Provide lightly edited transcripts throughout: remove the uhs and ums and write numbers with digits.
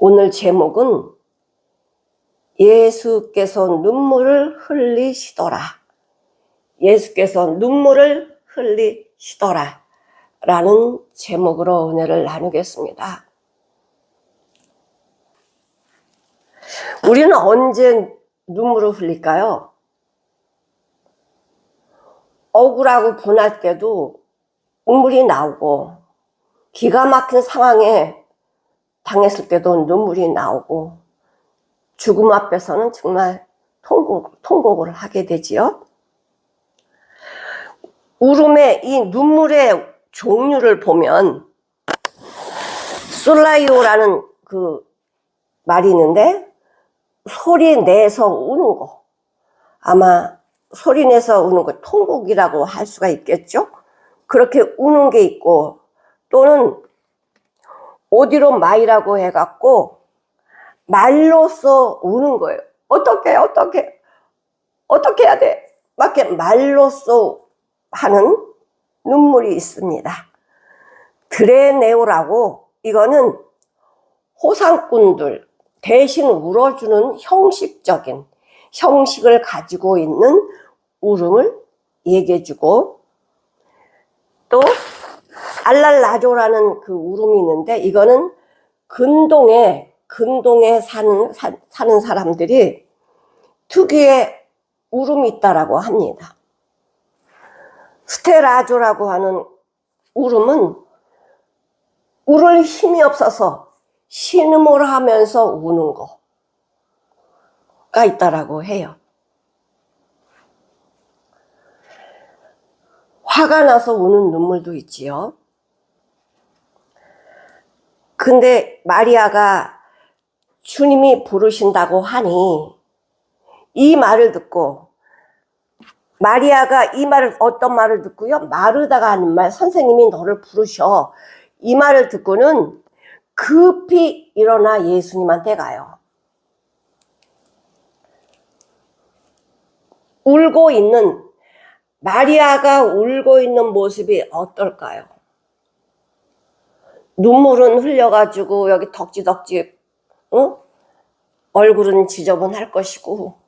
오늘 제목은 예수께서 눈물을 흘리시더라. 예수께서 눈물을 흘리시더라 라는 제목으로 은혜를 나누겠습니다. 우리는 언제 눈물을 흘릴까요? 억울하고 분할 때도 눈물이 나오고, 기가 막힌 상황에 당했을 때도 눈물이 나오고, 죽음 앞에서는 정말 통곡을 하게 되지요. 울음의 이 눈물의 종류를 보면 솔라이오라는 그 말이 있는데, 소리 내서 우는 거, 아마 소리 내서 우는 거 통곡이라고 할 수가 있겠죠. 그렇게 우는 게 있고, 또는 오디로 마이라고 해갖고 말로써 우는 거예요. 어떻게 해야 돼? 막 이렇게 말로써 하는 눈물이 있습니다. 드레네오라고, 이거는 호상꾼들 대신 울어주는 형식적인 형식을 가지고 있는 울음을 얘기해주고, 또 알랄라조라는 그 울음이 있는데, 이거는 근동에 사는 사람들이 특유의 울음이 있다라고 합니다. 스테라조라고 하는 울음은 울을 힘이 없어서 신음을 하면서 우는 거가 있다라고 해요. 화가 나서 우는 눈물도 있지요. 근데 마리아가 주님이 부르신다고 하니, 이 말을 듣고, 마리아가 이 말을, 어떤 말을 듣고요? 마르다가 하는 말, 선생님이 너를 부르셔, 이 말을 듣고는 급히 일어나 예수님한테 가요. 마리아가 울고 있는 모습이 어떨까요? 눈물은 흘려가지고 여기 덕지덕지, 얼굴은 지저분할 것이고,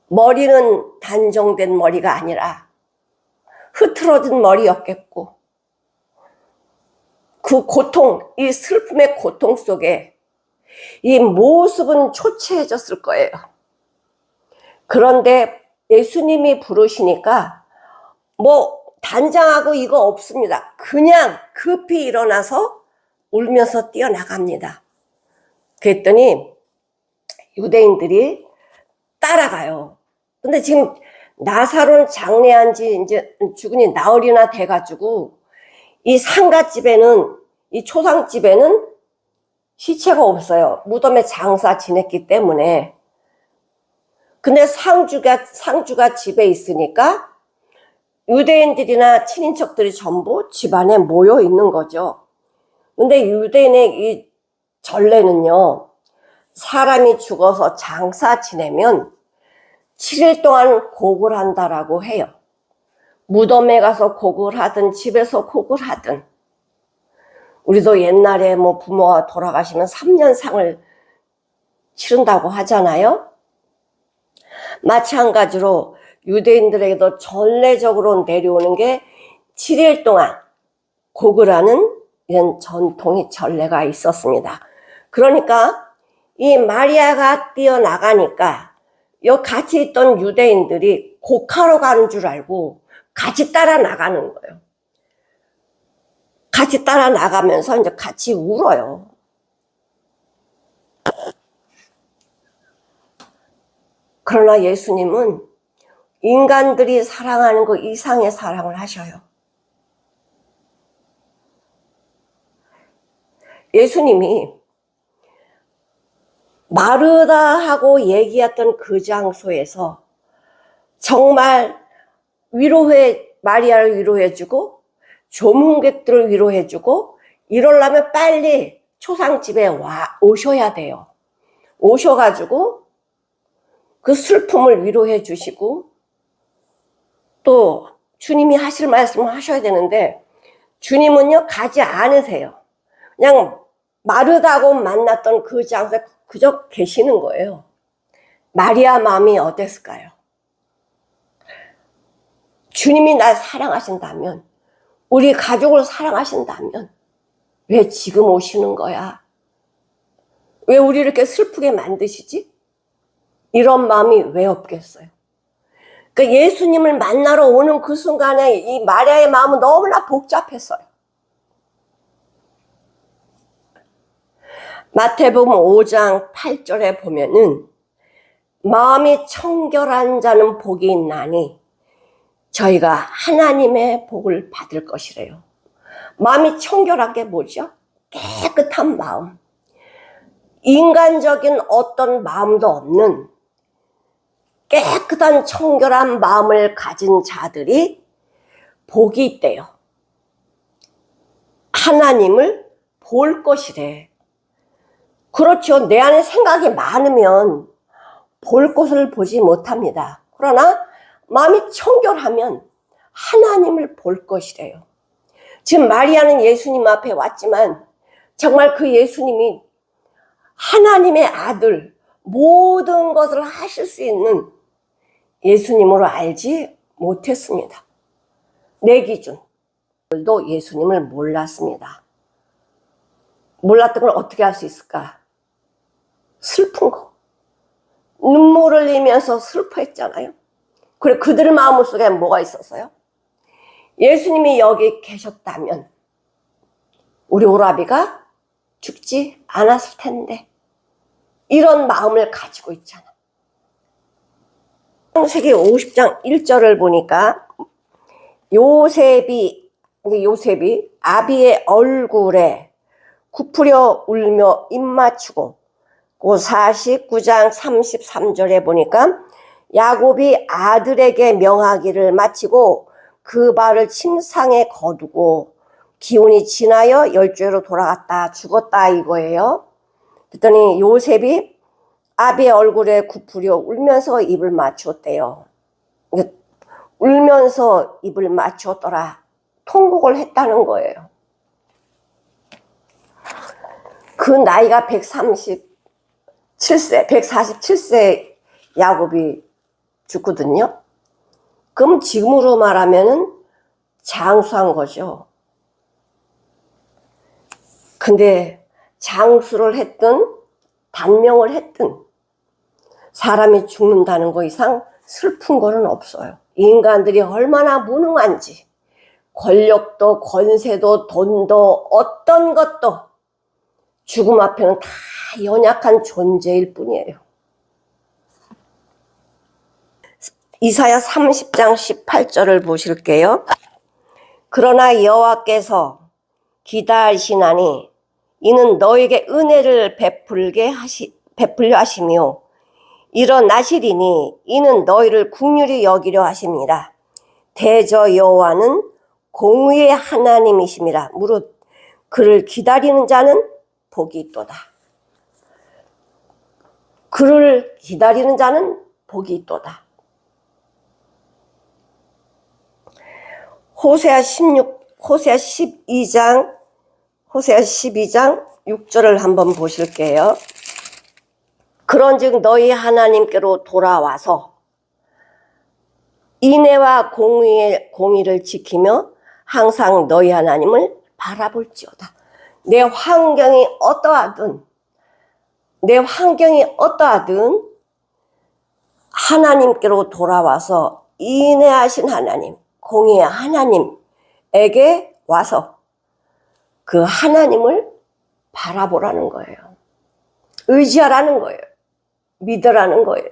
머리는 단정된 머리가 아니라 흐트러진 머리였겠고, 그 고통, 이 슬픔의 고통 속에 이 모습은 초췌해졌을 거예요. 그런데 예수님이 부르시니까 단장하고 이거 없습니다. 그냥 급히 일어나서 울면서 뛰어나갑니다. 그랬더니 유대인들이 따라가요. 근데 지금 나사로는 장례한 지 이제 죽으니 나흘이나 돼가지고, 이 상갓집에는, 이 초상집에는 시체가 없어요. 무덤에 장사 지냈기 때문에. 근데 상주가 집에 있으니까 유대인들이나 친인척들이 전부 집안에 모여 있는 거죠. 근데 유대인의 이 전례는요, 사람이 죽어서 장사 지내면 7일 동안 곡을 한다라고 해요. 무덤에 가서 곡을 하든 집에서 곡을 하든. 우리도 옛날에 부모가 돌아가시면 3년상을 치른다고 하잖아요. 마찬가지로 유대인들에게도 전례적으로 내려오는 게 7일 동안 곡을 하는 이런 전통이 전례가 있었습니다. 그러니까 이 마리아가 뛰어나가니까 여기 같이 있던 유대인들이 곡하러 가는 줄 알고 같이 따라 나가는 거예요. 같이 따라 나가면서 이제 같이 울어요. 그러나 예수님은 인간들이 사랑하는 것 이상의 사랑을 하셔요. 예수님이 마르다하고 얘기했던 그 장소에서 정말 마리아를 위로해주고, 조문객들을 위로해주고, 이러려면 빨리 초상집에 오셔야 돼요. 오셔가지고 그 슬픔을 위로해 주시고, 또 주님이 하실 말씀을 하셔야 되는데, 주님은요 가지 않으세요. 그냥 마르다고 만났던 그 장소에 그저 계시는 거예요. 마리아 마음이 어땠을까요? 주님이 날 사랑하신다면, 우리 가족을 사랑하신다면 왜 지금 오시는 거야? 왜 우리를 이렇게 슬프게 만드시지? 이런 마음이 왜 없겠어요? 그러니까 예수님을 만나러 오는 그 순간에 이 마리아의 마음은 너무나 복잡했어요. 마태복음 5장 8절에 보면은 마음이 청결한 자는 복이 있나니 저희가 하나님의 복을 받을 것이래요. 마음이 청결한 게 뭐죠? 깨끗한 마음. 인간적인 어떤 마음도 없는 깨끗한 청결한 마음을 가진 자들이 복이 있대요. 하나님을 볼 것이래. 그렇죠. 내 안에 생각이 많으면 볼 것을 보지 못합니다. 그러나 마음이 청결하면 하나님을 볼 것이래요. 지금 마리아는 예수님 앞에 왔지만 정말 그 예수님이 하나님의 아들, 모든 것을 하실 수 있는 예수님으로 알지 못했습니다. 내 기준도 예수님을 몰랐습니다. 몰랐던 걸 어떻게 할 수 있을까? 슬픈 거. 눈물을 흘리면서 슬퍼했잖아요. 그래, 그들의 마음속에 뭐가 있었어요? 예수님이 여기 계셨다면 우리 오라비가 죽지 않았을 텐데, 이런 마음을 가지고 있잖아. 창세기 50장 1절을 보니까 요셉이 아비의 얼굴에 굽으려 울며 입 맞추고, 그 49장 33절에 보니까 야곱이 아들에게 명하기를 마치고 그 발을 침상에 거두고 기운이 지나여 열조로 돌아갔다 죽었다 이거예요. 그랬더니 요셉이 아비의 얼굴에 굽으려 울면서 입을 맞추었대요. 울면서 입을 맞추었더라. 통곡을 했다는 거예요. 그 나이가 147세 야곱이 죽거든요. 그럼 지금으로 말하면은 장수한 거죠. 근데 장수를 했든 단명을 했든 사람이 죽는다는 거 이상 슬픈 거는 없어요. 인간들이 얼마나 무능한지, 권력도 권세도 돈도 어떤 것도 죽음 앞에는 다 연약한 존재일 뿐이에요. 이사야 30장 18절을 보실게요. 그러나 여호와께서 기다리시나니 이는 너에게 은혜를 베풀려 하시며 일어나시리니 이는 너희를 긍휼히 여기려 하심이라. 대저 여호와는 공의의 하나님이심이라. 무릇 그를 기다리는 자는 복이 있도다. 그를 기다리는 자는 복이 있도다. 호세아 12장 6절을 한번 보실게요. 그런즉 너희 하나님께로 돌아와서 인애와 공의를 지키며 항상 너희 하나님을 바라볼지어다. 내 환경이 어떠하든 하나님께로 돌아와서 인애하신 하나님, 공의의 하나님에게 와서 그 하나님을 바라보라는 거예요. 의지하라는 거예요. 믿으라는 거예요.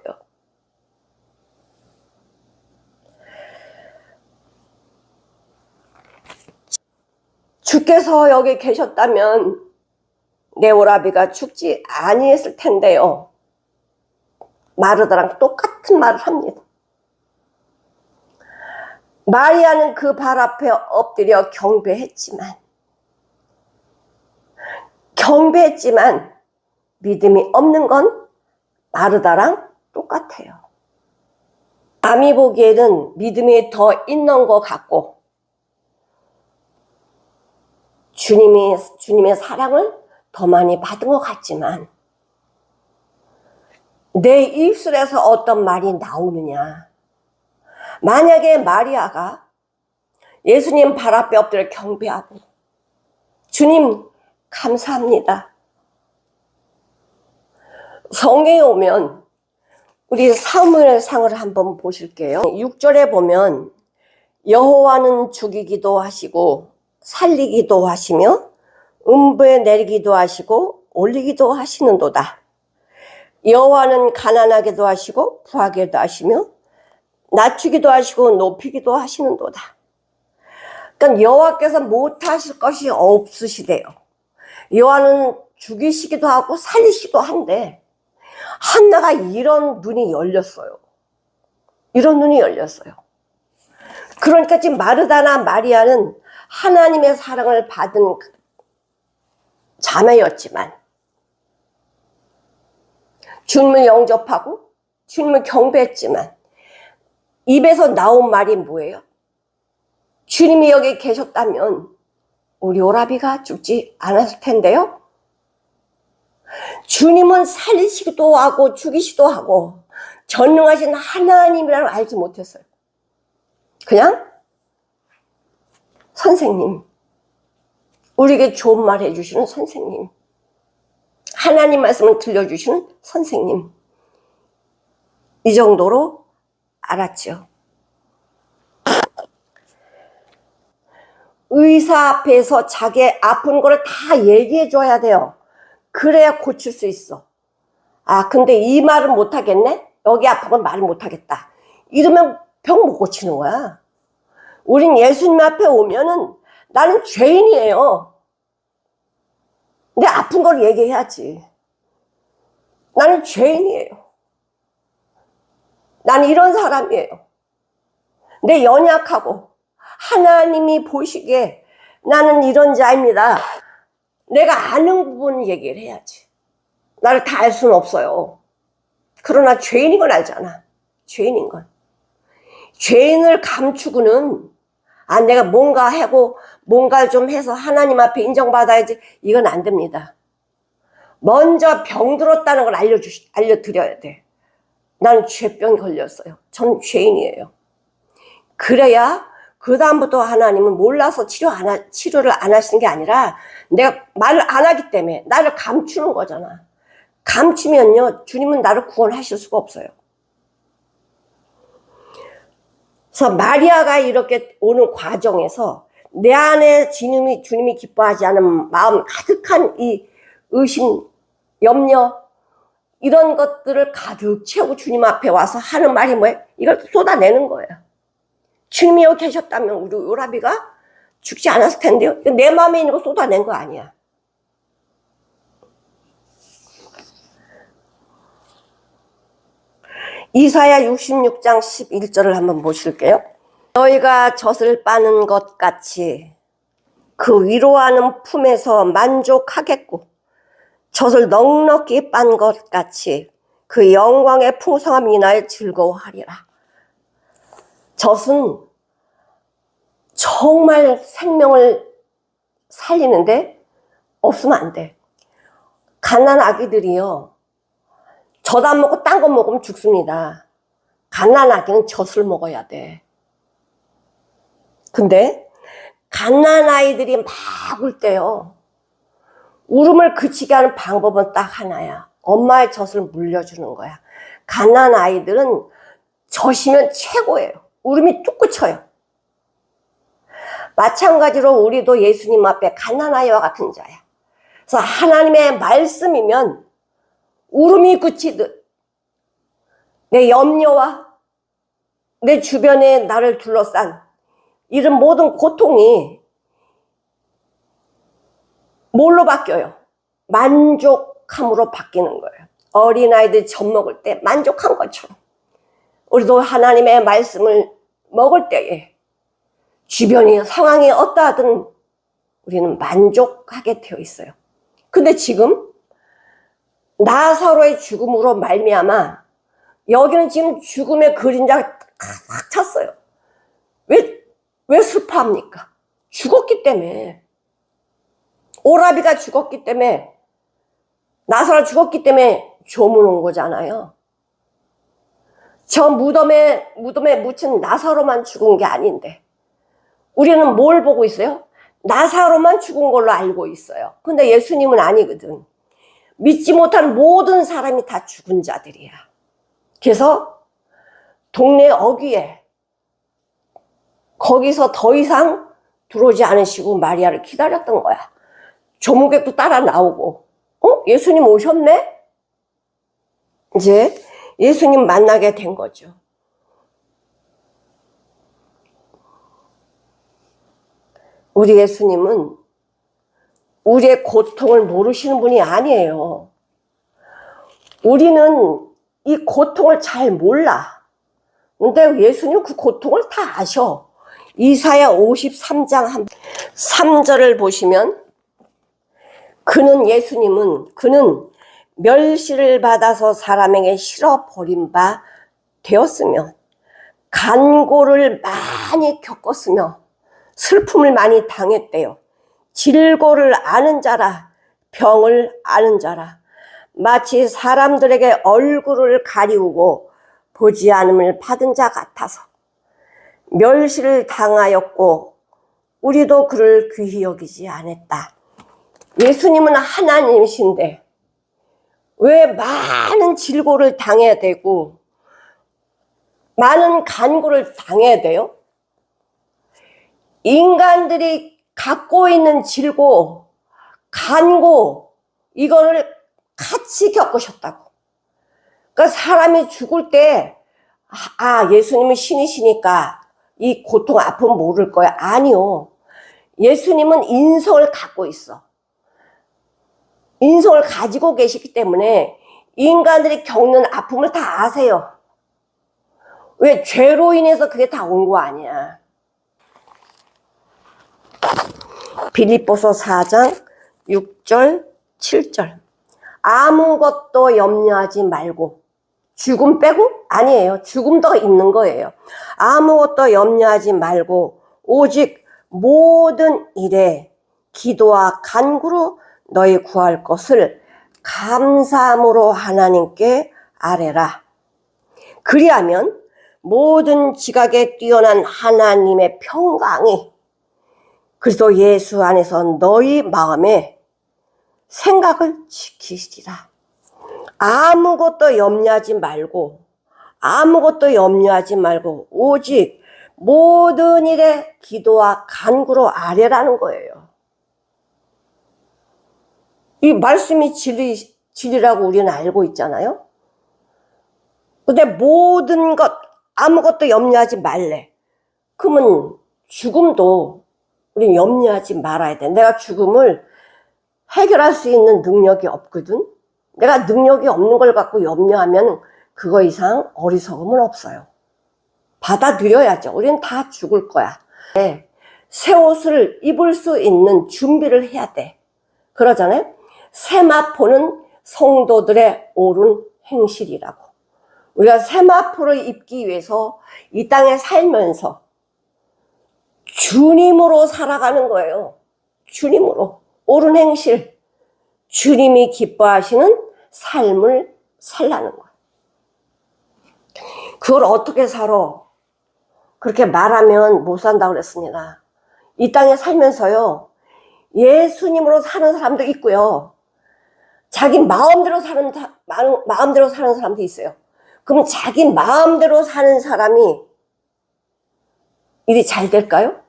주께서 여기 계셨다면 내 오라비가 죽지 아니했을 텐데요. 마르다랑 똑같은 말을 합니다. 마리아는 그 발 앞에 엎드려 경배했지만 믿음이 없는 건 마르다랑 똑같아요. 남이 보기에는 믿음이 더 있는 것 같고 주님의 사랑을 더 많이 받은 것 같지만 내 입술에서 어떤 말이 나오느냐. 만약에 마리아가 예수님 발 앞에 엎드려 경배하고 주님 감사합니다. 성경에 오면 우리 사무엘상을 한번 보실게요. 6절에 보면 여호와는 죽이기도 하시고 살리기도 하시며 음부에 내리기도 하시고 올리기도 하시는도다. 여호와는 가난하게도 하시고 부하게도 하시며 낮추기도 하시고 높이기도 하시는도다. 그러니까 여호와께서 못하실 것이 없으시대요. 여호와는 죽이시기도 하고 살리시기도 한데 한나가 이런 눈이 열렸어요. 이런 눈이 열렸어요. 그러니까 지금 마르다나 마리아는 하나님의 사랑을 받은 자매였지만 주님을 영접하고 주님을 경배했지만 입에서 나온 말이 뭐예요? 주님이 여기 계셨다면 우리 오라비가 죽지 않았을 텐데요. 주님은 살리시기도 하고 죽이시기도 하고 전능하신 하나님이라는 걸 알지 못했어요. 그냥 선생님, 우리에게 좋은 말 해주시는 선생님, 하나님 말씀을 들려주시는 선생님, 이 정도로 알았죠. 의사 앞에서 자기 아픈 거를 다 얘기해 줘야 돼요. 그래야 고칠 수 있어. 아, 근데 이 말은 못하겠네? 여기 아픈 건 말을 못하겠다. 이러면 병 못 고치는 거야. 우린 예수님 앞에 오면은 나는 죄인이에요. 내 아픈 걸 얘기해야지. 나는 죄인이에요. 나는 이런 사람이에요. 내 연약하고 하나님이 보시기에 나는 이런 자입니다. 내가 아는 부분 얘기를 해야지. 나를 다 알 수는 없어요. 그러나 죄인인 건 알잖아. 죄인인 건. 죄인을 감추고는 내가 뭔가 하고 뭔가를 좀 해서 하나님 앞에 인정받아야지. 이건 안 됩니다. 먼저 병들었다는 걸 알려드려야 돼. 나는 죄병이 걸렸어요. 저는 죄인이에요. 그래야 그 다음부터 하나님은 몰라서 치료를 안 하시는 게 아니라 내가 말을 안 하기 때문에 나를 감추는 거잖아. 감추면요, 주님은 나를 구원하실 수가 없어요. 그래서 마리아가 이렇게 오는 과정에서 내 안에 주님이 기뻐하지 않은 마음 가득한 이 의심, 염려, 이런 것들을 가득 채우고 주님 앞에 와서 하는 말이 뭐예요? 이걸 쏟아내는 거예요. 주님이 여기 계셨다면 우리 오라비가 죽지 않았을 텐데요. 내 마음에 있는 거 쏟아낸 거 아니야. 이사야 66장 11절을 한번 보실게요. 너희가 젖을 빠는 것 같이 그 위로하는 품에서 만족하겠고 젖을 넉넉히 빤 것 같이 그 영광의 풍성함 인하여 즐거워하리라. 젖은 정말 생명을 살리는데 없으면 안 돼. 갓난 아기들이요, 젖 안 먹고 딴 거 먹으면 죽습니다. 갓난 아기는 젖을 먹어야 돼. 근데 갓난 아이들이 막 울 때요, 울음을 그치게 하는 방법은 딱 하나야. 엄마의 젖을 물려주는 거야. 갓난 아이들은 젖이면 최고예요. 울음이 뚝 그쳐요. 마찬가지로 우리도 예수님 앞에 갓난 아이와 같은 자야. 그래서 하나님의 말씀이면 울음이 그치듯 내 염려와 내 주변에 나를 둘러싼 이런 모든 고통이 뭘로 바뀌어요? 만족함으로 바뀌는 거예요. 어린아이들이 젖 먹을 때 만족한 것처럼 우리도 하나님의 말씀을 먹을 때에 주변의 상황이 어떠하든 우리는 만족하게 되어 있어요. 근데 지금 나사로의 죽음으로 말미암아 여기는 지금 죽음의 그림자가 탁 찼어요. 왜 슬퍼합니까? 죽었기 때문에. 오라비가 죽었기 때문에 나사로 죽었기 때문에 조문 온 거잖아요. 저 무덤에 묻힌 나사로만 죽은 게 아닌데 우리는 뭘 보고 있어요? 나사로만 죽은 걸로 알고 있어요. 근데 예수님은 아니거든. 믿지 못한 모든 사람이 다 죽은 자들이야. 그래서 동네 어귀에 거기서 더 이상 들어오지 않으시고 마리아를 기다렸던 거야. 조문객도 따라 나오고 예수님 오셨네? 이제 예수님 만나게 된 거죠. 우리 예수님은 우리의 고통을 모르시는 분이 아니에요. 우리는 이 고통을 잘 몰라. 근데 예수님은 그 고통을 다 아셔. 이사야 53장 3절을 보시면 그는 멸시를 받아서 사람에게 실어 버린 바 되었으며 간고를 많이 겪었으며 슬픔을 많이 당했대요. 질고를 아는 자라, 병을 아는 자라, 마치 사람들에게 얼굴을 가리우고 보지 않음을 받은 자 같아서 멸시를 당하였고 우리도 그를 귀히 여기지 않았다. 예수님은 하나님이신데 왜 많은 질고를 당해야 되고 많은 간고를 당해야 돼요? 인간들이 갖고 있는 질고, 간고 이거를 같이 겪으셨다고. 그러니까 사람이 죽을 때 예수님은 신이시니까 이 고통 아픔 모를 거야. 아니요. 예수님은 인성을 갖고 있어. 인성을 가지고 계시기 때문에 인간들이 겪는 아픔을 다 아세요. 왜? 죄로 인해서 그게 다 온 거 아니야. 빌립보서 4장 6절 7절 아무것도 염려하지 말고 죽음 빼고? 아니에요. 죽음 더 있는 거예요. 아무것도 염려하지 말고 오직 모든 일에 기도와 간구로 너희 구할 것을 감사함으로 하나님께 아뢰라. 그리하면 모든 지각에 뛰어난 하나님의 평강이 그리스도 예수 안에서 너희 마음에 생각을 지키시리라. 아무것도 염려하지 말고 오직 모든 일에 기도와 간구로 아뢰라는 거예요. 이 말씀이 진리라고 우리는 알고 있잖아요. 근데 모든 것 아무것도 염려하지 말래. 그러면 죽음도 우리는 염려하지 말아야 돼. 내가 죽음을 해결할 수 있는 능력이 없거든. 내가 능력이 없는 걸 갖고 염려하면 그거 이상 어리석음은 없어요. 받아들여야죠. 우리는 다 죽을 거야. 새 옷을 입을 수 있는 준비를 해야 돼. 그러잖아요. 세마포는 성도들의 옳은 행실이라고. 우리가 세마포를 입기 위해서 이 땅에 살면서 주님으로 살아가는 거예요. 주님으로. 옳은 행실. 주님이 기뻐하시는 삶을 살라는 거예요. 그걸 어떻게 살아? 그렇게 말하면 못 산다고 그랬습니다. 이 땅에 살면서요. 예수님으로 사는 사람도 있고요. 자기 마음대로 사는 사람도 있어요. 그럼 자기 마음대로 사는 사람이 일이 잘 될까요?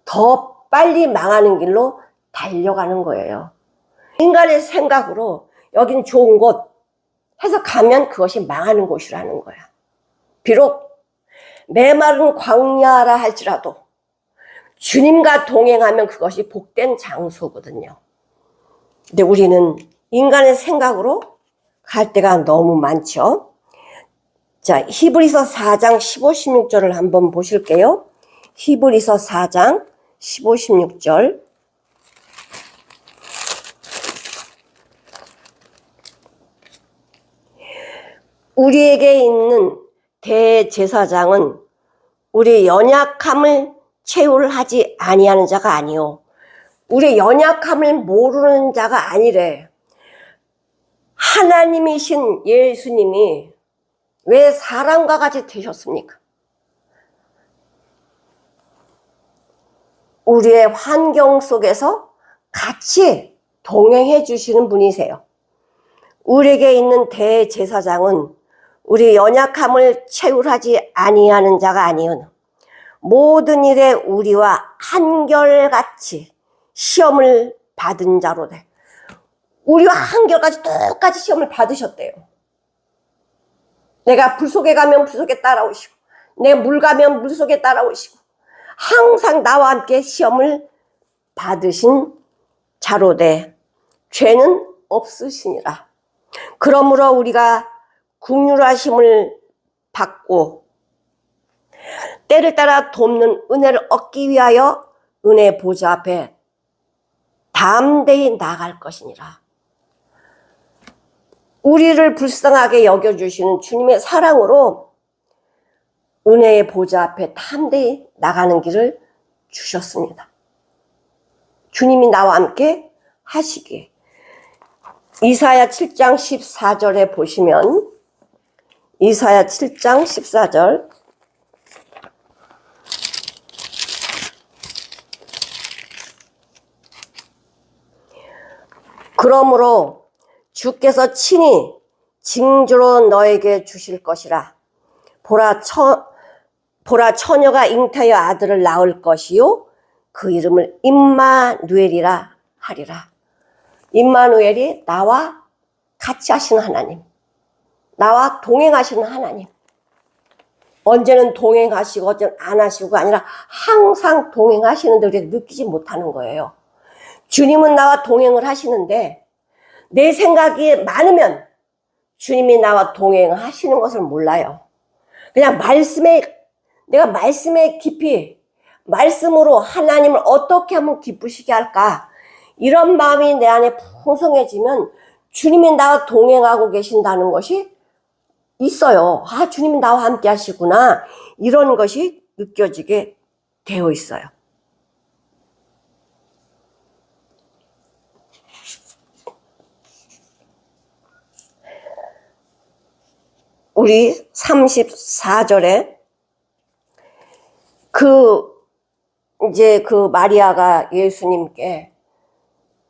더 빨리 망하는 길로 달려가는 거예요. 인간의 생각으로 여긴 좋은 곳 해서 가면 그것이 망하는 곳이라는 거야. 비록 메마른 광야라 할지라도 주님과 동행하면 그것이 복된 장소거든요. 근데 우리는 인간의 생각으로 갈 때가 너무 많죠. 자, 히브리서 4장 15, 16절을 한번 보실게요. 히브리서 4장 15, 16절. 우리에게 있는 대제사장은 우리의 연약함을 체휼하지 아니하는 자가 아니요. 우리의 연약함을 모르는 자가 아니래. 하나님이신 예수님이 왜 사람과 같이 되셨습니까? 우리의 환경 속에서 같이 동행해 주시는 분이세요. 우리에게 있는 대제사장은 우리 연약함을 채울하지 아니하는 자가 아니오니 모든 일에 우리와 한결같이 시험을 받은 자로 돼. 우리와 한결같이 똑같이 시험을 받으셨대요. 내가 불 속에 가면 불 속에 따라오시고, 내가 물 가면 물 속에 따라오시고, 항상 나와 함께 시험을 받으신 자로 돼. 죄는 없으시니라. 그러므로 우리가 긍휼하심을 받고 때를 따라 돕는 은혜를 얻기 위하여 은혜 보좌 앞에 담대히 나아갈 것이니라. 우리를 불쌍하게 여겨주시는 주님의 사랑으로 은혜의 보좌 앞에 담대히 나가는 길을 주셨습니다. 주님이 나와 함께 하시기에. 이사야 7장 14절에 보시면 이사야 7장 14절 그러므로 주께서 친히 징조로 너에게 주실 것이라. 보라 처녀가 잉태하여 아들을 낳을 것이요 그 이름을 임마누엘이라 하리라. 임마누엘이 나와 같이 하시는 하나님, 나와 동행하시는 하나님. 언제는 동행하시고 언제는 안 하시고가 아니라 항상 동행하시는데 우리가 느끼지 못하는 거예요. 주님은 나와 동행을 하시는데 내 생각이 많으면 주님이 나와 동행하시는 것을 몰라요. 그냥 내가 말씀에 깊이 말씀으로 하나님을 어떻게 하면 기쁘시게 할까, 이런 마음이 내 안에 풍성해지면 주님이 나와 동행하고 계신다는 것이 있어요. 아, 주님이 나와 함께 하시구나, 이런 것이 느껴지게 되어 있어요. 우리 34절에 이제 그 마리아가 예수님께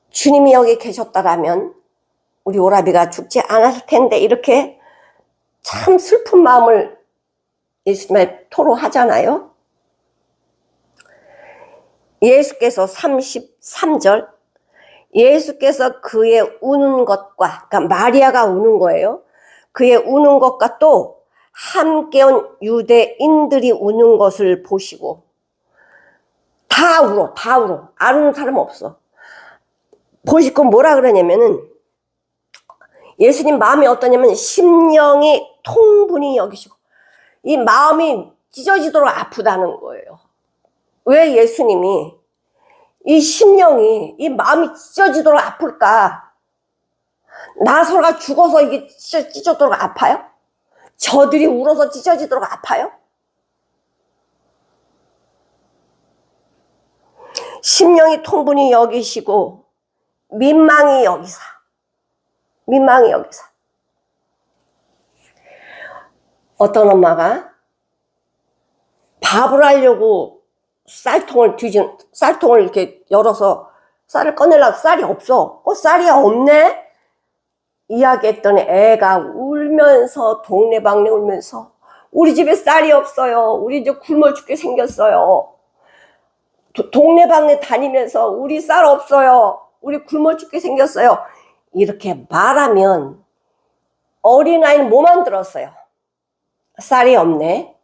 주님이 여기 계셨다라면 우리 오라비가 죽지 않았을 텐데, 이렇게 참 슬픈 마음을 예수님에 토로하잖아요. 예수께서 33절, 예수께서 그의 우는 것과, 그러니까 마리아가 우는 거예요. 그의 우는 것과 또 함께 온 유대인들이 우는 것을 보시고, 다 울어. 안 우는 사람 없어. 보시고 뭐라 그러냐면은, 예수님 마음이 어떠냐면 심령이 통분히 여기시고, 이 마음이 찢어지도록 아프다는 거예요. 왜 예수님이 이 심령이, 이 마음이 찢어지도록 아플까? 나사로가 죽어서 이게 찢어지도록 아파요? 저들이 울어서 찢어지도록 아파요? 심령이 통분히 여기시고 민망히 여기사. 어떤 엄마가 밥을 하려고 쌀통을 이렇게 열어서 쌀을 꺼내려고 쌀이 없어. 쌀이 없네? 이야기했더니 애가 울면서, 동네방네 울면서, 우리 집에 쌀이 없어요. 우리 이제 굶어 죽게 생겼어요. 동네방네 다니면서 우리 쌀 없어요. 우리 굶어 죽게 생겼어요. 이렇게 말하면 어린아이는 뭐만 들었어요? 쌀이 없네.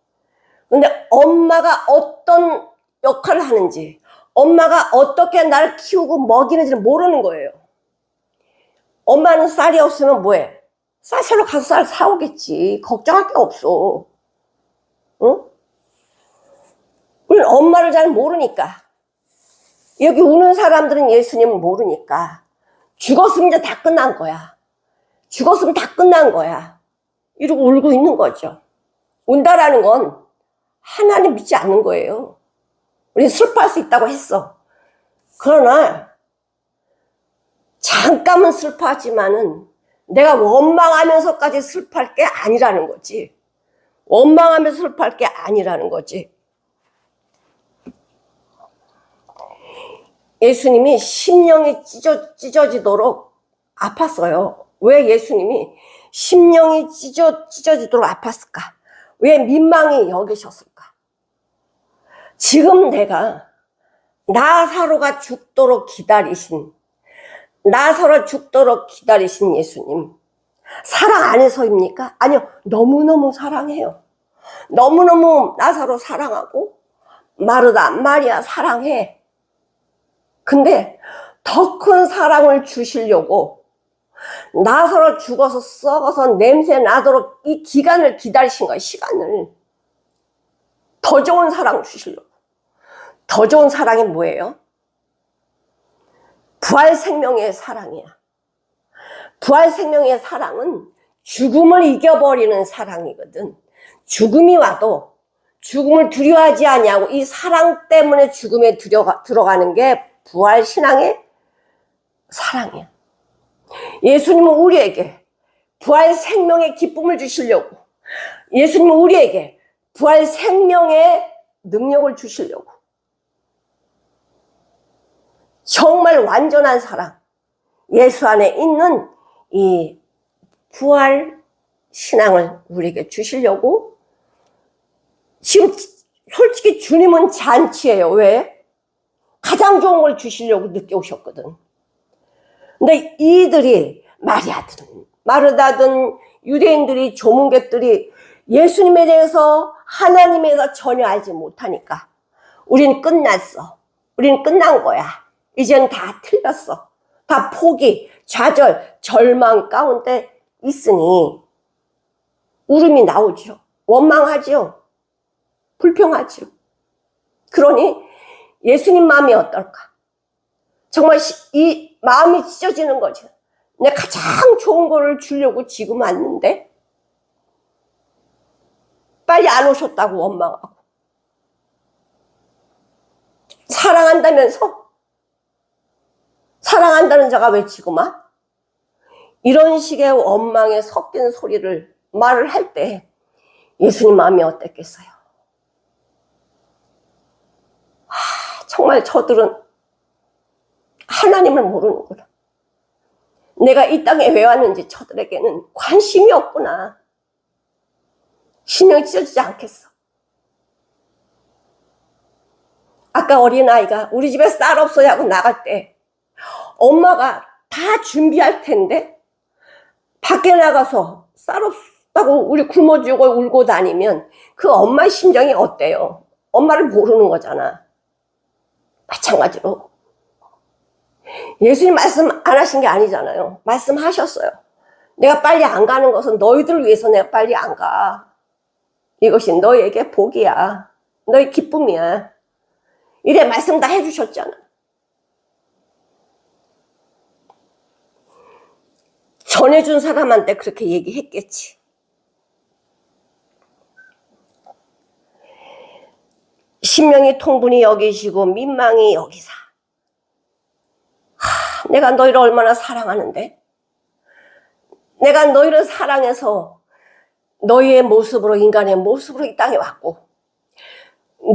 근데 엄마가 어떤 역할을 하는지, 엄마가 어떻게 나를 키우고 먹이는지를 모르는 거예요. 엄마는 쌀이 없으면 뭐해? 쌀사러 가서 쌀 사오겠지. 걱정할 게 없어. 응? 우리는 엄마를 잘 모르니까. 여기 우는 사람들은 예수님을 모르니까. 죽었으면 이제 다 끝난 거야. 이러고 울고 있는 거죠. 운다라는 건 하나님 믿지 않는 거예요. 우리 슬퍼할 수 있다고 했어. 그러나 잠깐은 슬퍼하지만은 내가 원망하면서까지 슬퍼할 게 아니라는 거지. 원망하면서 슬퍼할 게 아니라는 거지. 예수님이 심령이 찢어지도록 아팠어요. 왜 예수님이 심령이 찢어지도록 아팠을까? 왜 민망히 여기셨을까? 지금 내가 나사로가 죽도록 기다리신 예수님, 사랑 안에서입니까? 아니요, 너무너무 사랑해요. 너무너무 나사로 사랑하고 마르다, 마리아 사랑해. 근데 더 큰 사랑을 주시려고 나사로 죽어서 썩어서 냄새 나도록 이 기간을 기다리신 거야. 시간을. 더 좋은 사랑 주시려고. 더 좋은 사랑이 뭐예요? 부활 생명의 사랑이야. 부활 생명의 사랑은 죽음을 이겨버리는 사랑이거든. 죽음이 와도 죽음을 두려워하지 아니하고 이 사랑 때문에 죽음에 들어가는 게 부활 신앙의 사랑이야. 예수님은 우리에게 부활 생명의 기쁨을 주시려고, 예수님은 우리에게 부활 생명의 능력을 주시려고, 정말 완전한 사랑, 예수 안에 있는 이 부활 신앙을 우리에게 주시려고. 지금 솔직히 주님은 잔치예요. 왜? 가장 좋은 걸 주시려고 늦게 오셨거든. 근데 이들이 마리아든 마르다든 유대인들이, 조문객들이 예수님에 대해서, 하나님에 대해서 전혀 알지 못하니까 우린 끝났어, 우린 끝난 거야, 이젠 다 틀렸어, 다 포기, 좌절, 절망 가운데 있으니 울음이 나오죠. 원망하죠. 불평하죠. 그러니 예수님 마음이 어떨까? 정말 이 마음이 찢어지는 거죠. 내가 가장 좋은 거를 주려고 지금 왔는데 빨리 안 오셨다고 원망하고, 사랑한다면서 사랑한다는 자가 왜 지금 와? 이런 식의 원망에 섞인 소리를 말을 할 때 예수님 마음이 어땠겠어요? 정말 저들은 하나님을 모르는구나. 내가 이 땅에 왜 왔는지 저들에게는 관심이 없구나. 심령이 찢어지지 않겠어. 아까 어린아이가 우리 집에 쌀 없어요 하고 나갈 때 엄마가 다 준비할 텐데 밖에 나가서 쌀 없다고 우리 굶어 죽고 울고 다니면 그 엄마의 심정이 어때요? 엄마를 모르는 거잖아. 마찬가지로 예수님 말씀 안 하신 게 아니잖아요. 말씀하셨어요. 내가 빨리 안 가는 것은 너희들을 위해서 내가 빨리 안 가. 이것이 너희에게 복이야. 너희 기쁨이야. 이래 말씀 다 해주셨잖아. 전해준 사람한테 그렇게 얘기했겠지. 심령이 통분히 여기시고 민망히 여기사. 내가 너희를 얼마나 사랑하는데, 내가 너희를 사랑해서 너희의 모습으로, 인간의 모습으로 이 땅에 왔고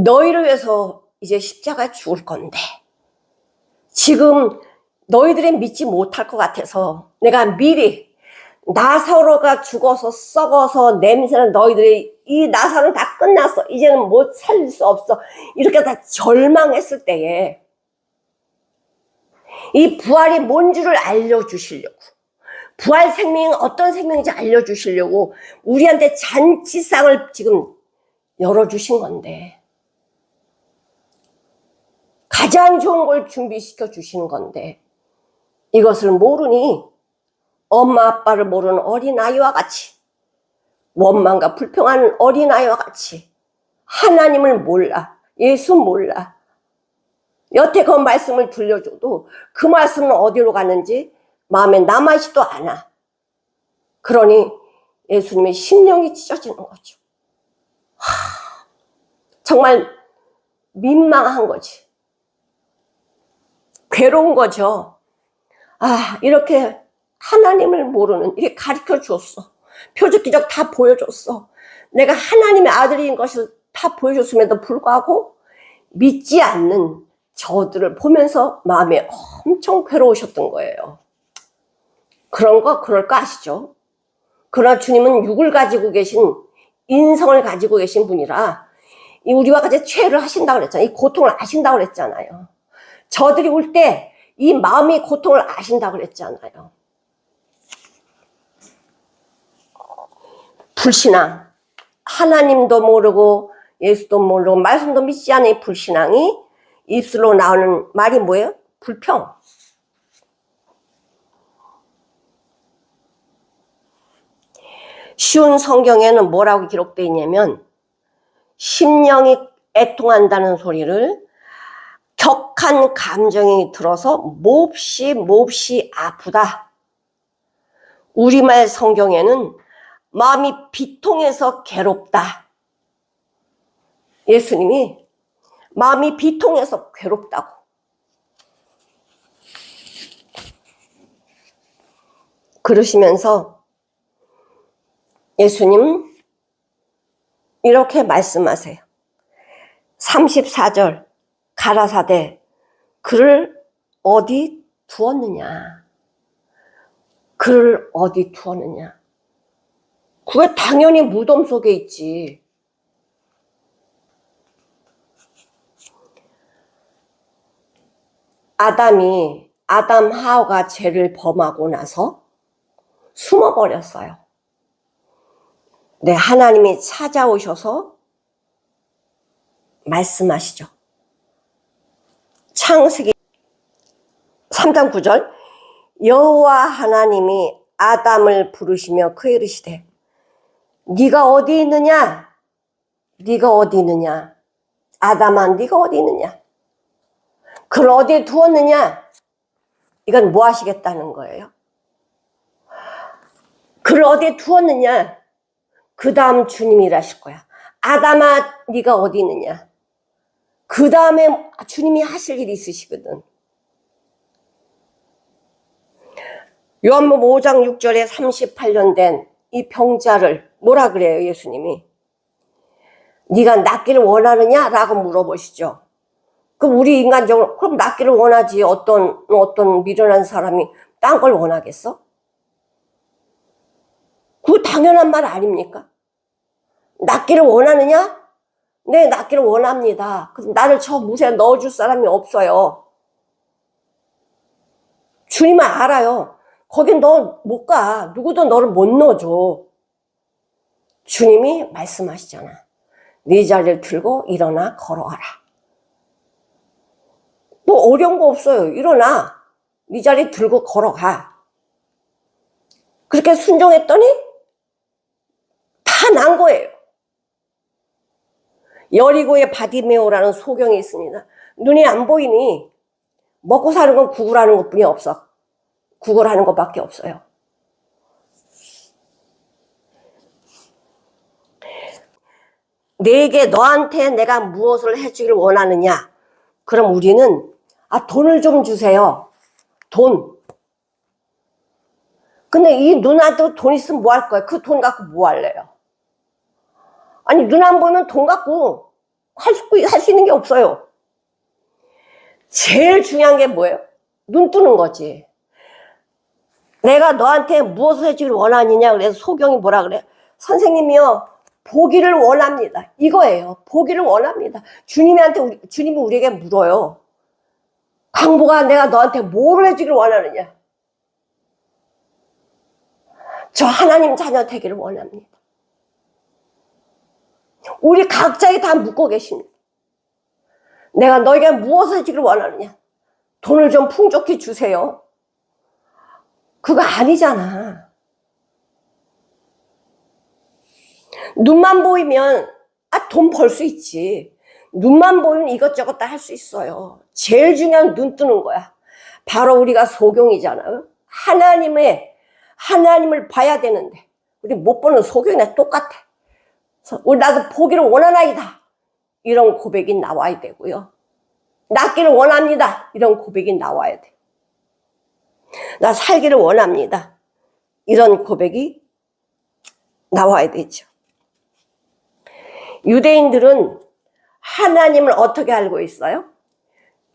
너희를 위해서 이제 십자가에 죽을 건데 지금 너희들이 믿지 못할 것 같아서 내가 미리 나사로가 죽어서 썩어서 냄새는 너희들이 이 나사로는 다 끝났어, 이제는 못 살릴 수 없어, 이렇게 다 절망했을 때에 이 부활이 뭔 줄을 알려주시려고, 부활 생명이 어떤 생명인지 알려주시려고 우리한테 잔치상을 지금 열어주신 건데, 가장 좋은 걸 준비시켜 주시는 건데 이것을 모르니 엄마 아빠를 모르는 어린아이와 같이, 원망과 불평하는 어린아이와 같이 하나님을 몰라, 예수 몰라. 여태 그 말씀을 들려줘도 그 말씀은 어디로 가는지 마음에 남아있지도 않아. 그러니 예수님의 심령이 찢어지는 거죠. 정말 민망한 거지. 괴로운 거죠. 이렇게 하나님을 모르는, 이렇게 가르쳐 줬어. 표적 기적 다 보여줬어. 내가 하나님의 아들인 것을 다 보여줬음에도 불구하고 믿지 않는 저들을 보면서 마음에 엄청 괴로우셨던 거예요. 그럴 거 아시죠? 그러나 주님은 육을 가지고 계신, 인성을 가지고 계신 분이라 우리와 같이 죄를 하신다고 그랬잖아요. 이 고통을 아신다고 그랬잖아요. 저들이 올 때 이 마음의 고통을 아신다고 그랬잖아요. 불신앙, 하나님도 모르고 예수도 모르고 말씀도 믿지 않은 이 불신앙이 입술로 나오는 말이 뭐예요? 불평. 쉬운 성경에는 뭐라고 기록되어 있냐면 심령이 애통한다는 소리를 격한 감정이 들어서 몹시 아프다. 우리말 성경에는 마음이 비통해서 괴롭다. 예수님이 마음이 비통해서 괴롭다고. 그러시면서 예수님 이렇게 말씀하세요. 34절 가라사대 그를 어디 두었느냐. 그를 어디 두었느냐. 그게 당연히 무덤 속에 있지. 아담 하와가 죄를 범하고 나서 숨어버렸어요. 네, 하나님이 찾아오셔서 말씀하시죠. 창세기 3장 9절 여호와 하나님이 아담을 부르시며 그에 이르시되 네가 어디 있느냐? 네가 어디 있느냐? 아담아 네가 어디 있느냐? 그를 어디에 두었느냐? 이건 뭐 하시겠다는 거예요? 그를 어디에 두었느냐? 그 다음 주님이 일하실 거야. 아담아 네가 어디 있느냐? 그 다음에 주님이 하실 일이 있으시거든. 요한복음 5장 6절에 38년 된 이 병자를 뭐라 그래요 예수님이? 네가 낫기를 원하느냐? 라고 물어보시죠. 그럼 우리 인간적으로 그럼 낫기를 원하지. 어떤 미련한 사람이 딴 걸 원하겠어? 그거 당연한 말 아닙니까? 낫기를 원하느냐? 네, 낫기를 원합니다. 그래서 나를 저 무새에 넣어줄 사람이 없어요. 주님은 알아요. 거긴 너 못 가. 누구도 너를 못 넣어줘. 주님이 말씀하시잖아. 네 자리를 들고 일어나 걸어가라. 뭐 어려운 거 없어요. 일어나. 네 자리 들고 걸어가. 그렇게 순종했더니 다 난 거예요. 여리고의 바디메오라는 소경이 있습니다. 눈이 안 보이니 먹고 사는 건 구걸하는 것뿐이 없어. 구걸하는 것밖에 없어요. 너한테 내가 무엇을 해주길 원하느냐? 그럼 우리는 돈을 좀 주세요. 돈. 근데 이 누나도 돈 있으면 뭐 할 거야? 그 돈 갖고 뭐 할래요? 아니 눈 안 보이면 돈 갖고 할 수 있는 게 없어요. 제일 중요한 게 뭐예요? 눈 뜨는 거지. 내가 너한테 무엇을 해주길 원하느냐? 그래서 소경이 뭐라 그래? 선생님이요, 보기를 원합니다. 이거예요. 보기를 원합니다. 주님이 우리에게 물어요. 강보가 내가 너한테 뭐를 해주길 원하느냐? 저 하나님 자녀 되기를 원합니다. 우리 각자에 다 묻고 계십니다. 내가 너에게 무엇을 해주길 원하느냐? 돈을 좀 풍족히 주세요. 그거 아니잖아. 눈만 보이면 돈 벌 수 있지. 눈만 보이면 이것저것 다 할 수 있어요. 제일 중요한 눈 뜨는 거야. 바로 우리가 소경이잖아요. 하나님을 봐야 되는데 우리 못 보는 소경이나 똑같아. 그래서 우리 나도 보기를 원하나이다. 이런 고백이 나와야 되고요. 낫기를 원합니다. 이런 고백이 나와야 돼. 나 살기를 원합니다. 이런 고백이 나와야 되죠. 유대인들은 하나님을 어떻게 알고 있어요?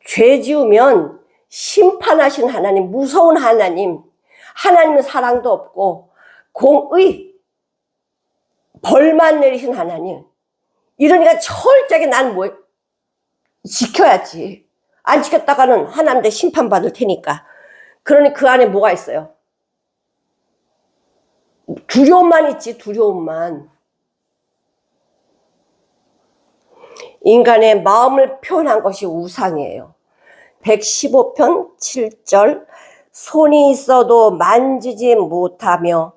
죄 지으면 심판하신 하나님, 무서운 하나님, 하나님은 사랑도 없고 공의, 벌만 내리신 하나님. 이러니까 철저하게 난 뭐 지켜야지. 안 지켰다가는 하나님한테 심판받을 테니까. 그러니 그 안에 뭐가 있어요? 두려움만 있지, 두려움만. 인간의 마음을 표현한 것이 우상이에요. 115편 7절 손이 있어도 만지지 못하며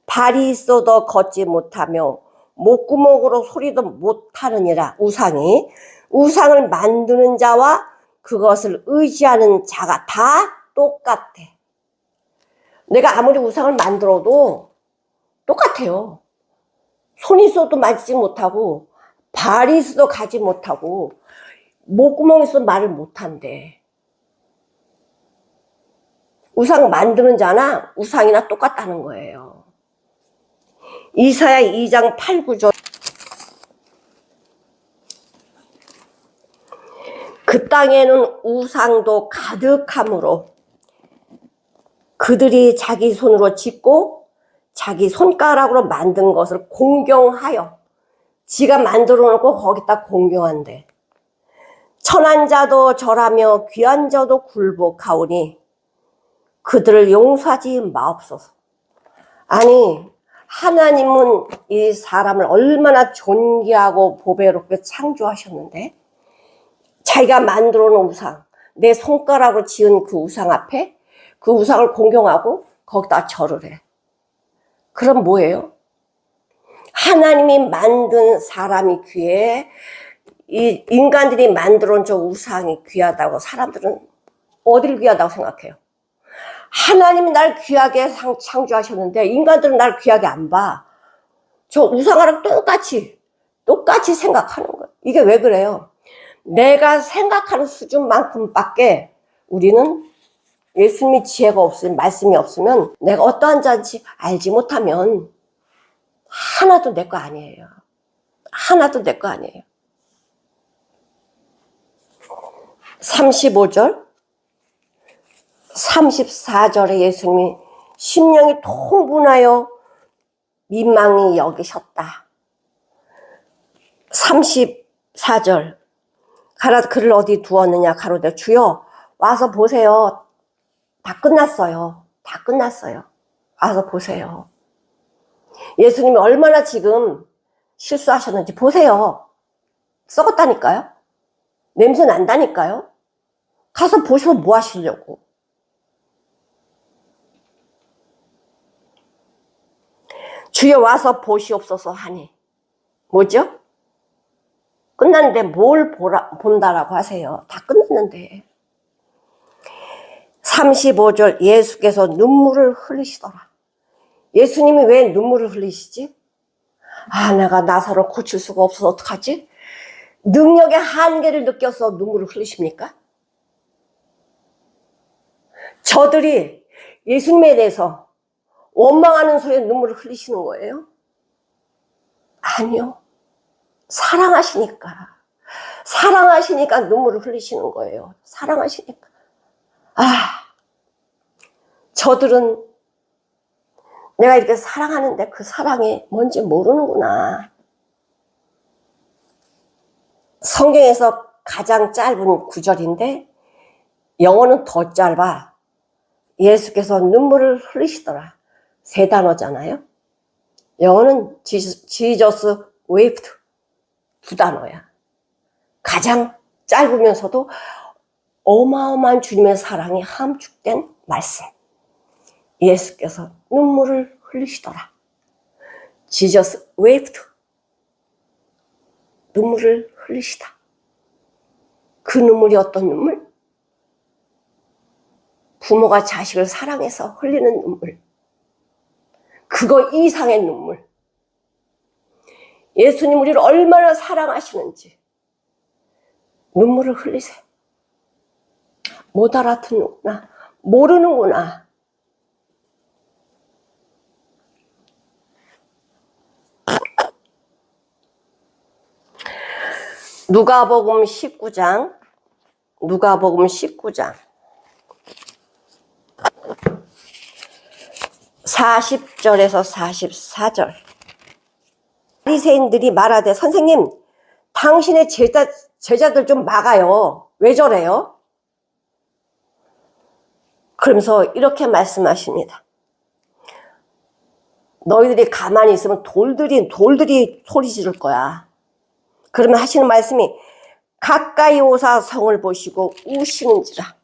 발이 있어도 걷지 못하며 목구멍으로 소리도 못하느니라. 우상을 만드는 자와 그것을 의지하는 자가 다 똑같아. 내가 아무리 우상을 만들어도 똑같아요. 손이 있어도 만지지 못하고 발이 있어도 가지 못하고 목구멍이 있어도 말을 못한대. 우상 만드는 자나 우상이나 똑같다는 거예요. 이사야 2장 8, 9절 그 땅에는 우상도 가득하므로 그들이 자기 손으로 짓고 자기 손가락으로 만든 것을 공경하여 지가 만들어 놓고 거기다 공경한대. 천한 자도 절하며 귀한 자도 굴복하오니 그들을 용서하지 마옵소서. 아니, 하나님은 이 사람을 얼마나 존귀하고 보배롭게 창조하셨는데 자기가 만들어 놓은 우상, 내 손가락으로 지은 그 우상 앞에 그 우상을 공경하고 거기다 절을 해. 그럼 뭐예요? 하나님이 만든 사람이 귀해, 이 인간들이 만들어 놓은 저 우상이 귀하다고 사람들은 어딜 귀하다고 생각해요? 하나님이 날 귀하게 창조하셨는데 인간들은 날 귀하게 안 봐. 저 우상하랑 똑같이 생각하는 거예요. 이게 왜 그래요? 내가 생각하는 수준만큼밖에 우리는 예수님이 지혜가 없으면, 말씀이 없으면 내가 어떠한 자인지 알지 못하면 하나도 내 거 아니에요. 하나도 내 거 아니에요. 35절 34절에 예수님이 심령이 통분하여 민망히 여기셨다. 34절 글을 어디 두었느냐 가로되 주여 와서 보세요. 다 끝났어요. 다 끝났어요. 와서 보세요. 예수님이 얼마나 지금 실수하셨는지 보세요. 썩었다니까요. 냄새 난다니까요. 가서 보시면 뭐 하시려고. 주여 와서 보시옵소서 하니 뭐죠? 끝났는데 뭘 본다라고 하세요. 다 끝났는데. 35절 예수께서 눈물을 흘리시더라. 예수님이 왜 눈물을 흘리시지? 아, 내가 나사로 고칠 수가 없어서 어떡하지? 능력의 한계를 느껴서 눈물을 흘리십니까? 저들이 예수님에 대해서 원망하는 소리에 눈물을 흘리시는 거예요? 아니요. 사랑하시니까 눈물을 흘리시는 거예요. 사랑하시니까. 저들은 내가 이렇게 사랑하는데 그 사랑이 뭔지 모르는구나. 성경에서 가장 짧은 구절인데 영어는 더 짧아. 예수께서 눈물을 흘리시더라. 세 단어잖아요. 영어는 Jesus wept. 두 단어야. 가장 짧으면서도 어마어마한 주님의 사랑이 함축된 말씀. 예수께서 눈물을 흘리시더라. Jesus wept. 눈물을 흘리시다. 그 눈물이 어떤 눈물? 부모가 자식을 사랑해서 흘리는 눈물. 그거 이상의 눈물. 예수님 우리를 얼마나 사랑하시는지 눈물을 흘리세요. 못 알아듣는구나. 모르는구나. 누가복음 19장 40절에서 44절. 바리새인들이 말하되 선생님 당신의 제자들 좀 막아요. 왜 저래요? 그러면서 이렇게 말씀하십니다. 너희들이 가만히 있으면 돌들이 소리 지를 거야. 그러면 하시는 말씀이 가까이 오사 성을 보시고 우시는지라.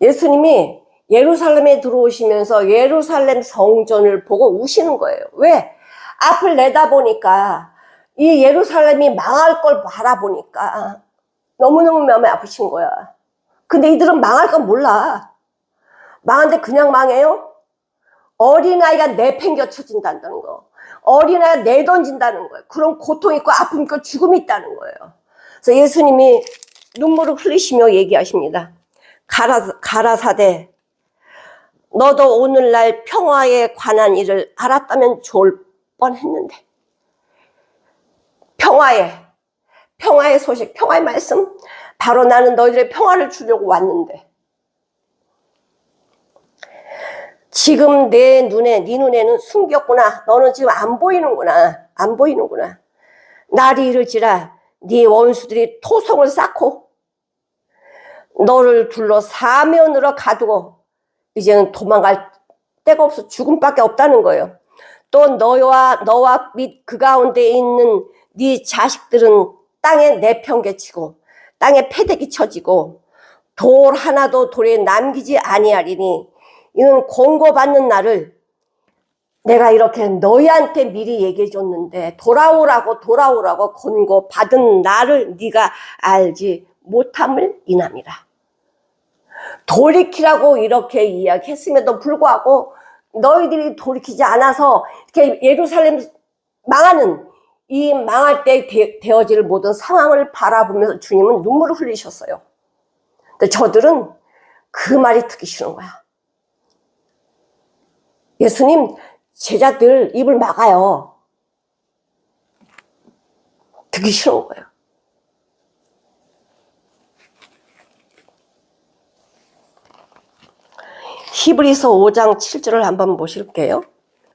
예수님이 예루살렘에 들어오시면서 예루살렘 성전을 보고 우시는 거예요. 왜? 앞을 내다보니까 이 예루살렘이 망할 걸 바라보니까 너무너무 마음이 아프신 거야. 근데 이들은 망할 건 몰라. 망한데 그냥 망해요? 어린아이가 내팽겨 쳐진다는 거, 어린아이가 내던진다는 거예요. 그런 고통 있고 아픔 있고 죽음이 있다는 거예요. 그래서 예수님이 눈물을 흘리시며 얘기하십니다. 가라사대 너도 오늘날 평화에 관한 일을 알았다면 좋을 뻔했는데. 평화의 소식, 평화의 말씀. 바로 나는 너희들의 평화를 주려고 왔는데 지금 네 눈에는 숨겼구나. 너는 지금 안 보이는구나. 날이 이르지라 네 원수들이 토성을 쌓고 너를 둘러 사면으로 가두고 이제는 도망갈 데가 없어. 죽음밖에 없다는 거예요. 또 너와 및 그 가운데 있는 네 자식들은 땅에 내팽개치고 땅에 패대기 쳐지고 돌 하나도 돌에 남기지 아니하리니 이는 공고받는 날을 내가 이렇게 너희한테 미리 얘기해 줬는데 돌아오라고 권고받은 날을 네가 알지 못함을 인함이라. 돌이키라고 이렇게 이야기했음에도 불구하고 너희들이 돌이키지 않아서 이렇게 예루살렘 망하는 이 망할 때 되어질 모든 상황을 바라보면서 주님은 눈물을 흘리셨어요. 근데 저들은 그 말이 듣기 싫은 거야. 예수님 제자들 입을 막아요. 듣기 싫은 거예요. 히브리서 5장 7절을 한번 보실게요.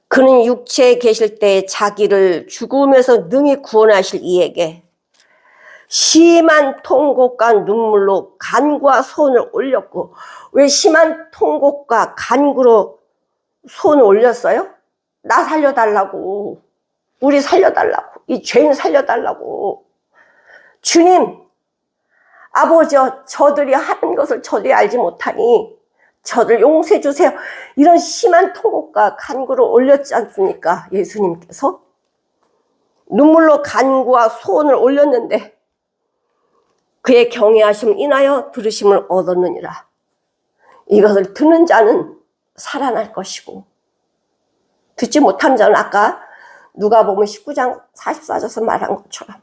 그는 육체에 계실 때 자기를 죽음에서 능히 구원하실 이에게 심한 통곡과 눈물로 간구와 소원을 올렸고. 왜 심한 통곡과 간구로 소원을 올렸어요? 나 살려달라고, 우리 살려달라고, 이 죄인 살려달라고. 주님, 아버지여, 저들이 하는 것을 저들이 알지 못하니 저들 용서해 주세요. 이런 심한 통곡과 간구를 올렸지 않습니까? 예수님께서 눈물로 간구와 소원을 올렸는데 그의 경외하심을 인하여 들으심을 얻었느니라. 이것을 듣는 자는 살아날 것이고 듣지 못하는 자는 아까 누가복음 19장 44절에서 말한 것처럼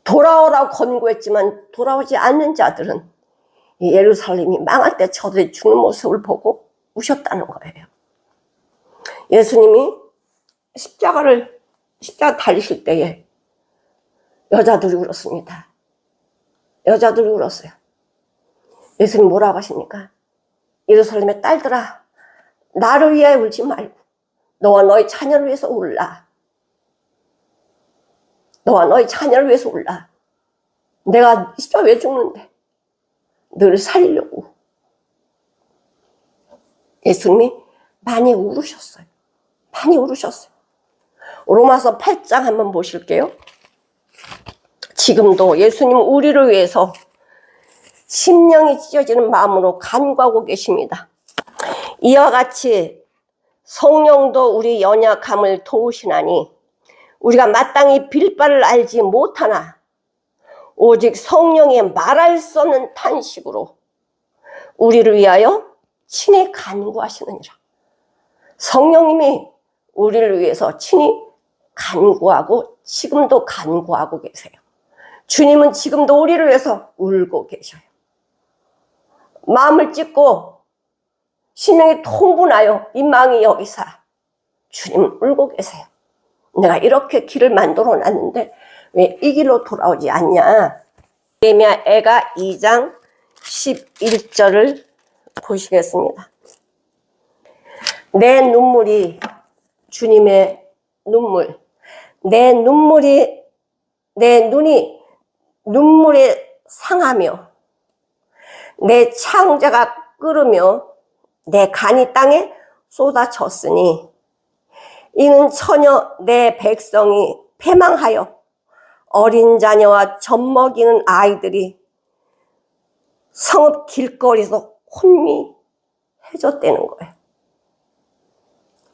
돌아오라고 권고했지만 돌아오지 않는 자들은 예루살렘이 망할 때 저들이 죽는 모습을 보고 우셨다는 거예요. 예수님이 십자가 달리실 때에 여자들이 울었습니다. 여자들이 울었어요. 예수님 뭐라고 하십니까? 예루살렘의 딸들아, 나를 위하여 울지 말고 너와 너희 자녀를 위해서 울라. 너와 너희 자녀를 위해서 울라. 내가 진짜 왜 죽는데? 너를 살리려고. 예수님이 많이 울으셨어요. 많이 울으셨어요. 로마서 8장 한번 보실게요. 지금도 예수님 우리를 위해서 심령이 찢어지는 마음으로 간구하고 계십니다. 이와 같이 성령도 우리 연약함을 도우시나니 우리가 마땅히 빌 바를 알지 못하나 오직 성령의 말할 수 없는 탄식으로 우리를 위하여 친히 간구하시느니라. 성령님이 우리를 위해서 친히 간구하고 지금도 간구하고 계세요. 주님은 지금도 우리를 위해서 울고 계셔요. 마음을 찢고 심령이 통분하여 민망히 여기사 주님은 울고 계세요. 내가 이렇게 길을 만들어 놨는데 왜 이 길로 돌아오지 않냐? 예레미야 애가 2장 11절을 보시겠습니다. 내 눈물이 주님의 눈물, 내 눈이 눈물에 상하며 내 창자가 끓으며 내 간이 땅에 쏟아졌으니 이는 처녀 내 백성이 패망하여 어린 자녀와 젖먹이는 아이들이 성읍 길거리에서 혼미해졌다는 거예요.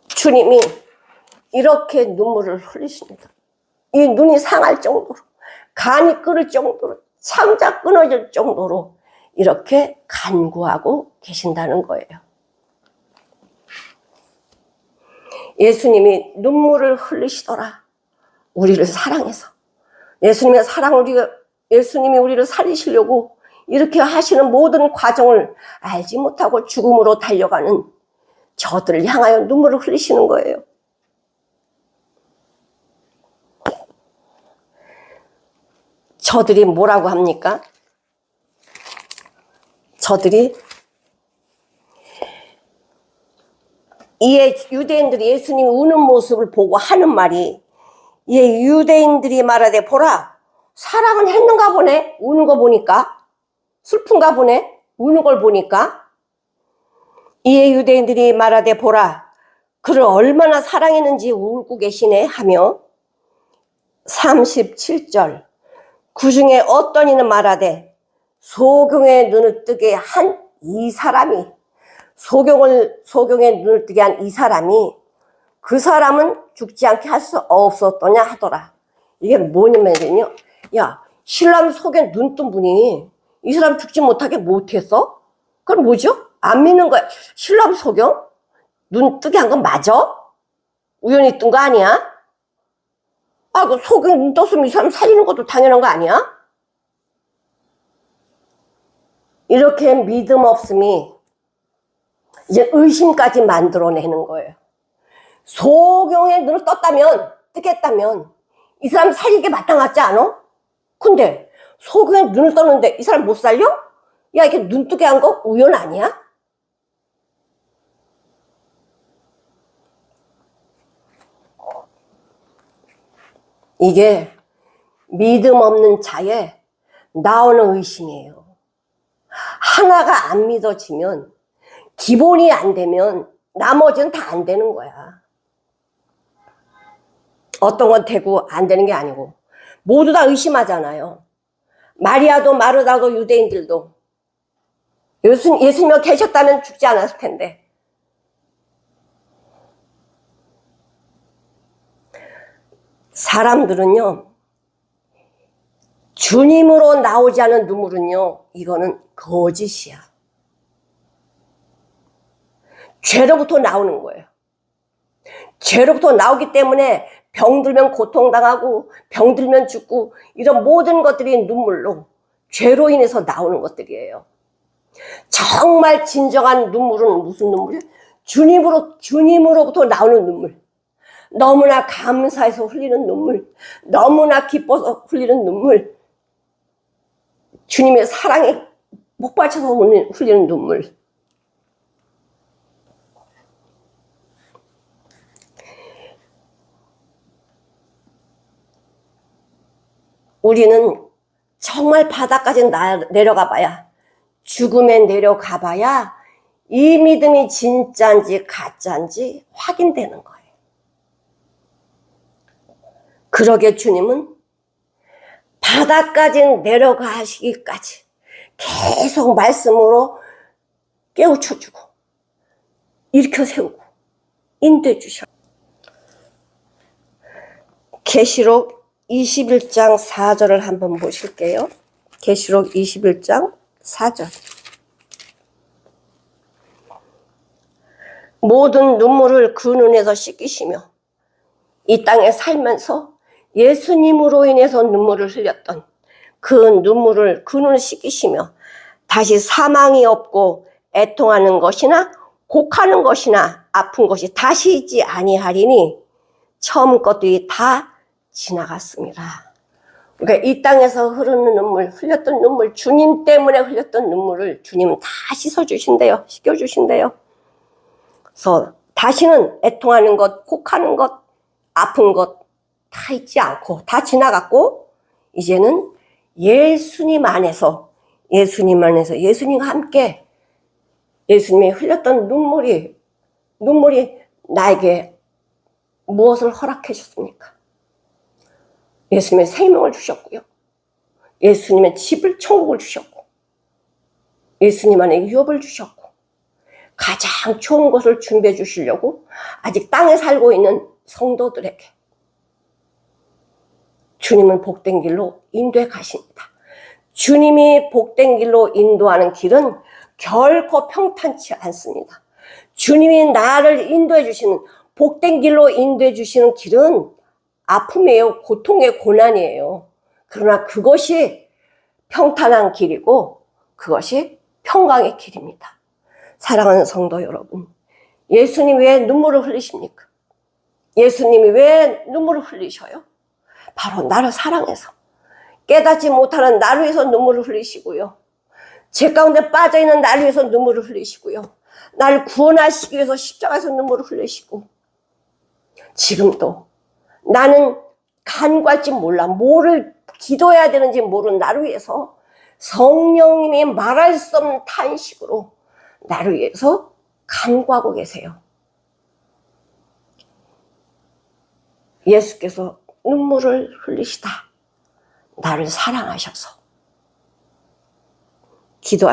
주님이 이렇게 눈물을 흘리십니다. 이 눈이 상할 정도로, 간이 끓을 정도로, 창자 끊어질 정도로 이렇게 간구하고 계신다는 거예요. 예수님이 눈물을 흘리시더라. 우리를 사랑해서. 예수님이 우리를 살리시려고 이렇게 하시는 모든 과정을 알지 못하고 죽음으로 달려가는 저들을 향하여 눈물을 흘리시는 거예요. 저들이 뭐라고 합니까? 저들이 이에 유대인들이 예수님이 우는 모습을 보고 하는 말이, 이에 유대인들이 말하되 보라, 사랑은 했는가 보네. 우는 거 보니까. 슬픈가 보네. 우는 걸 보니까. 이에 유대인들이 말하되 보라, 그를 얼마나 사랑했는지 울고 계시네 하며 37절 그 중에 어떤 이는 말하되 소경의 눈을 뜨게 한 이 사람이, 소경의 눈을 뜨게 한 이 사람이 그 사람은 죽지 않게 할 수 없었더냐 하더라. 이게 뭐냐면요, 야, 신랑 속에 눈 뜬 분이 이 사람 죽지 못하게 못했어? 그럼 뭐죠? 안 믿는 거야. 신랑 소경? 눈 뜨게 한 건 맞아? 우연히 뜬 거 아니야? 아, 그 소경 눈 떴으면 이 사람 살리는 것도 당연한 거 아니야? 이렇게 믿음 없음이 이제 의심까지 만들어내는 거예요. 소경의 눈을 뜨겠다면 이 사람 살리게 마땅하지 않아? 근데 소경의 눈을 떴는데 이 사람 못 살려? 야, 이게 눈 뜨게 한 거 우연 아니야? 이게 믿음 없는 자에 나오는 의심이에요. 하나가 안 믿어지면, 기본이 안 되면 나머지는 다 안 되는 거야. 어떤 건 되고 안 되는 게 아니고 모두 다 의심하잖아요. 마리아도 마르다도 유대인들도. 예수님이 계셨다면 죽지 않았을 텐데. 사람들은요, 주님으로 나오지 않은 눈물은요, 이거는 거짓이야. 죄로부터 나오는 거예요. 죄로부터 나오기 때문에 병들면 고통당하고 병들면 죽고 이런 모든 것들이 눈물로, 죄로 인해서 나오는 것들이에요. 정말 진정한 눈물은 무슨 눈물이에요? 주님으로부터 나오는 눈물. 너무나 감사해서 흘리는 눈물, 너무나 기뻐서 흘리는 눈물, 주님의 사랑에 목받쳐서 흘리는 눈물. 우리는 정말 바닥까지 내려가 봐야, 죽음에 내려가 봐야 이 믿음이 진짜인지 가짜인지 확인되는 거예요. 그러게 주님은 바닥까지 내려가시기까지 계속 말씀으로 깨우쳐주고 일으켜 세우고 인도해 주셔. 계시록 21장 4절을 한번 보실게요. 계시록 21장 4절. 모든 눈물을 그 눈에서 씻기시며 이 땅에 살면서 예수님으로 인해서 눈물을 흘렸던 그 눈물을 그 눈을 씻기시며 다시 사망이 없고 애통하는 것이나 곡하는 것이나 아픈 것이 다시 있지 아니하리니 처음 것들이 다 지나갔습니다. 그러니까 이 땅에서 흐르는 눈물, 흘렸던 눈물, 주님 때문에 흘렸던 눈물을 주님은 다 씻어주신대요. 씻겨주신대요. 그래서 다시는 애통하는 것, 혹하는 것, 아픈 것 다 잊지 않고 다 지나갔고 이제는 예수님 안에서 예수님과 함께 예수님이 흘렸던 눈물이 나에게 무엇을 허락해 주셨습니까? 예수님의 생명을 주셨고요. 예수님의 집을 천국을 주셨고 예수님 안에 유업을 주셨고 가장 좋은 것을 준비해 주시려고 아직 땅에 살고 있는 성도들에게 주님은 복된 길로 인도해 가십니다. 주님이 복된 길로 인도하는 길은 결코 평탄치 않습니다. 주님이 나를 인도해 주시는 복된 길로 인도해 주시는 길은 아픔이에요. 고통의 고난이에요. 그러나 그것이 평탄한 길이고 그것이 평강의 길입니다. 사랑하는 성도 여러분, 예수님이 왜 눈물을 흘리십니까? 예수님이 왜 눈물을 흘리셔요? 바로 나를 사랑해서 깨닫지 못하는 나를 위해서 눈물을 흘리시고요. 죄 가운데 빠져있는 나를 위해서 눈물을 흘리시고요. 나를 구원하시기 위해서 십자가에서 눈물을 흘리시고 지금도 나는 간구할지 몰라 뭐를 기도해야 되는지 모르는 나를 위해서 성령님이 말할 수 없는 탄식으로 나를 위해서 간구하고 계세요. 예수께서 눈물을 흘리시다. 나를 사랑하셔서 기도하시다.